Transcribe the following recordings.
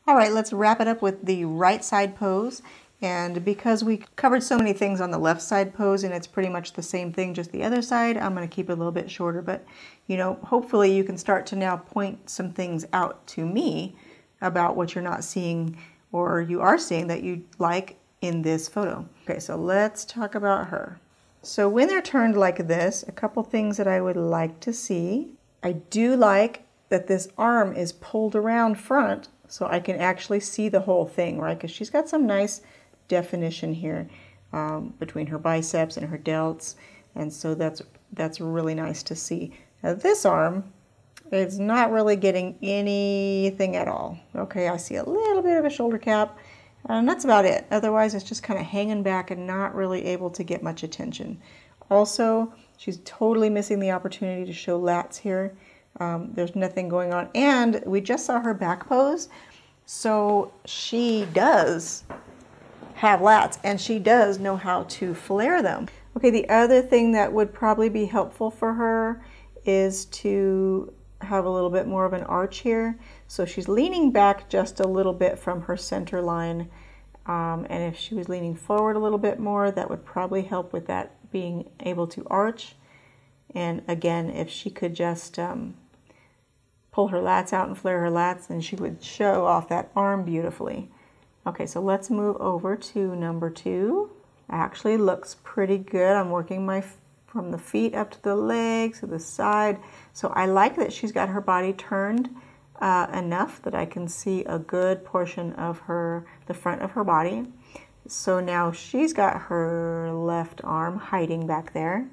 All right, let's wrap it up with the right side pose. And because we covered so many things on the left side pose and it's pretty much the same thing, just the other side, I'm going to keep it a little bit shorter. But, you know, hopefully you can start to now point some things out to me about what you're not seeing or you are seeing that you like in this photo. Okay, so let's talk about her. So when they're turned like this, a couple things that I would like to see. I do like that this arm is pulled around front so I can actually see the whole thing, right? Because she's got some nice definition here between her biceps and her delts, and so that's really nice to see. Now this arm is not really getting anything at all. Okay, I see a little bit of a shoulder cap, and that's about it. Otherwise, it's just kind of hanging back and not really able to get much attention. Also, she's totally missing the opportunity to show lats here. There's nothing going on, and we just saw her back pose, so she does have lats and she does know how to flare them. Okay, the other thing that would probably be helpful for her is to have a little bit more of an arch here. So she's leaning back just a little bit from her center line, and if she was leaning forward a little bit more, that would probably help with that being able to arch. And again, if she could just pull her lats out and flare her lats, then she would show off that arm beautifully. Okay, so let's move over to number 2. Actually looks pretty good. I'm working from the feet up to the legs, to the side. So I like that she's got her body turned enough that I can see a good portion of the front of her body. So now she's got her left arm hiding back there.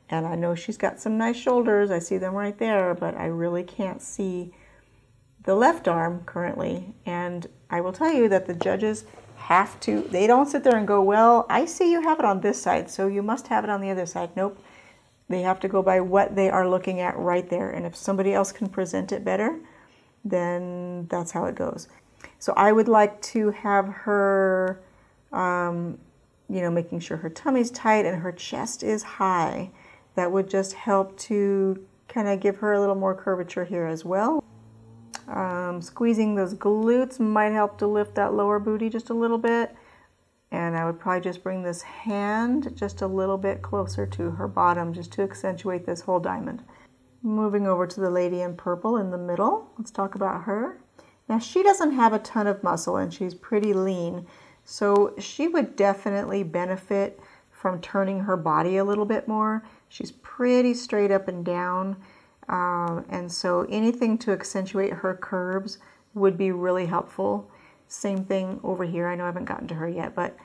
And I know she's got some nice shoulders. I see them right there, but I really can't see the left arm currently. And I will tell you that the judges have to, they don't sit there and go, well, I see you have it on this side, so you must have it on the other side. Nope. They have to go by what they are looking at right there. And if somebody else can present it better, then that's how it goes. So I would like to have her, you know, making sure her tummy's tight and her chest is high. That would just help to kind of give her a little more curvature here as well. Squeezing those glutes might help to lift that lower booty just a little bit. And I would probably just bring this hand just a little bit closer to her bottom just to accentuate this whole diamond. Moving over to the lady in purple in the middle. Let's talk about her. Now she doesn't have a ton of muscle and she's pretty lean. So she would definitely benefit from turning her body a little bit more. She's pretty straight up and down. And so anything to accentuate her curves would be really helpful. Same thing over here. I know I haven't gotten to her yet, but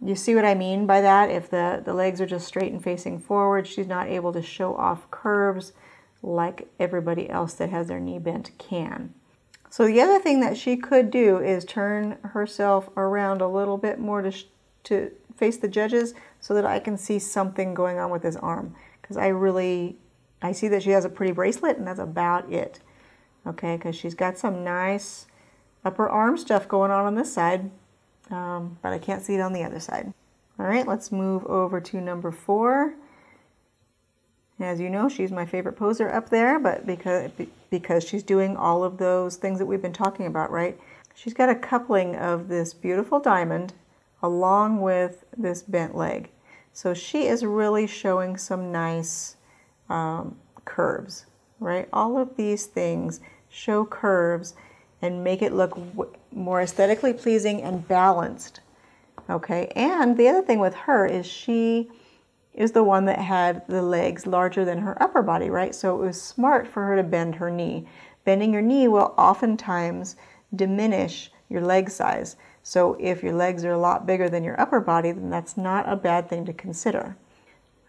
you see what I mean by that? If the legs are just straight and facing forward, she's not able to show off curves like everybody else that has their knee bent can. So the other thing that she could do is turn herself around a little bit more to face the judges so that I can see something going on with this arm. Because I see that she has a pretty bracelet and that's about it. Okay, because she's got some nice upper arm stuff going on this side, but I can't see it on the other side. All right, let's move over to number 4. As you know, she's my favorite poser up there, but because she's doing all of those things that we've been talking about, right? She's got a coupling of this beautiful diamond along with this bent leg. So she is really showing some nice curves, right? All of these things show curves and make it look more aesthetically pleasing and balanced. Okay, and the other thing with her is she is the one that had the legs larger than her upper body, right? So it was smart for her to bend her knee. Bending your knee will oftentimes diminish your leg size. So if your legs are a lot bigger than your upper body, then that's not a bad thing to consider.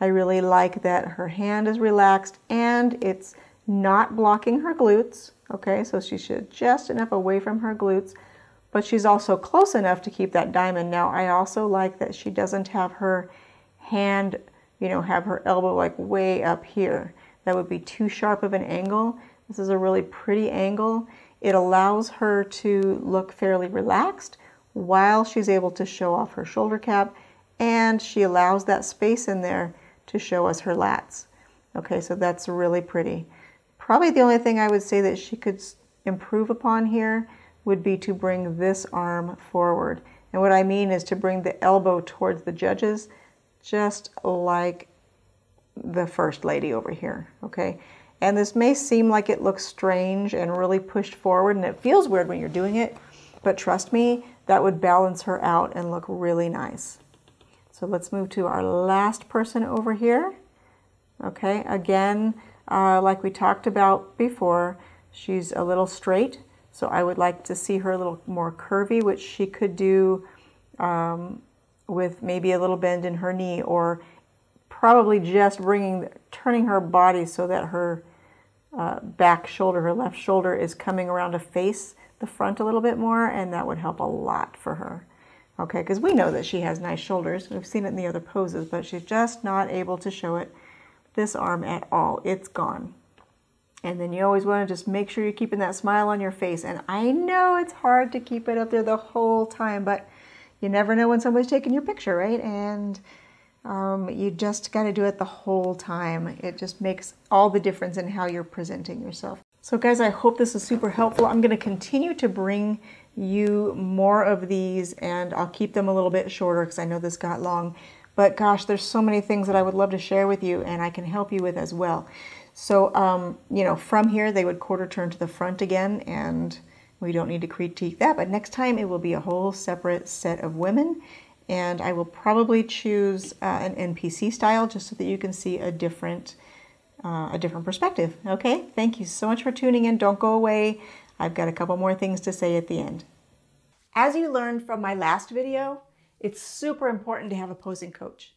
I really like that her hand is relaxed and it's not blocking her glutes. Okay, so she's just enough away from her glutes, but she's also close enough to keep that diamond. Now, I also like that she doesn't have her hand, you know, have her elbow like way up here. That would be too sharp of an angle. This is a really pretty angle. It allows her to look fairly relaxed while she's able to show off her shoulder cap, and she allows that space in there to show us her lats. Okay, so that's really pretty. Probably the only thing I would say that she could improve upon here would be to bring this arm forward. And what I mean is to bring the elbow towards the judges, just like the First Lady over here, okay? And this may seem like it looks strange and really pushed forward, and it feels weird when you're doing it, but trust me, that would balance her out and look really nice. So let's move to our last person over here. Okay, again, like we talked about before, she's a little straight, so I would like to see her a little more curvy, which she could do with maybe a little bend in her knee, or probably just turning her body so that her back shoulder, her left shoulder, is coming around to face the front a little bit more, and that would help a lot for her. Okay, because we know that she has nice shoulders. We've seen it in the other poses, but she's just not able to show it this arm at all. It's gone. And then you always want to just make sure you're keeping that smile on your face. And I know it's hard to keep it up there the whole time, but you never know when somebody's taking your picture, right? And you just got to do it the whole time. It just makes all the difference in how you're presenting yourself. So guys, I hope this is super helpful. I'm going to continue to bring you more of these, and I'll keep them a little bit shorter because I know this got long. But gosh, there's so many things that I would love to share with you and I can help you with as well. So, you know, from here, they would quarter turn to the front again, and we don't need to critique that. But next time, it will be a whole separate set of women. And I will probably choose an NPC style just so that you can see a different perspective. Okay, thank you so much for tuning in. Don't go away. I've got a couple more things to say at the end. As you learned from my last video, it's super important to have a posing coach.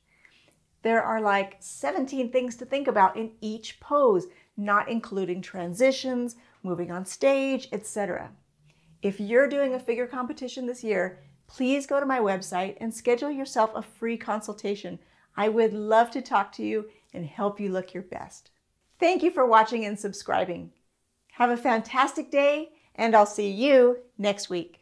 There are like 17 things to think about in each pose, not including transitions, moving on stage, etc. If you're doing a figure competition this year, please go to my website and schedule yourself a free consultation. I would love to talk to you and help you look your best. Thank you for watching and subscribing. Have a fantastic day, and I'll see you next week.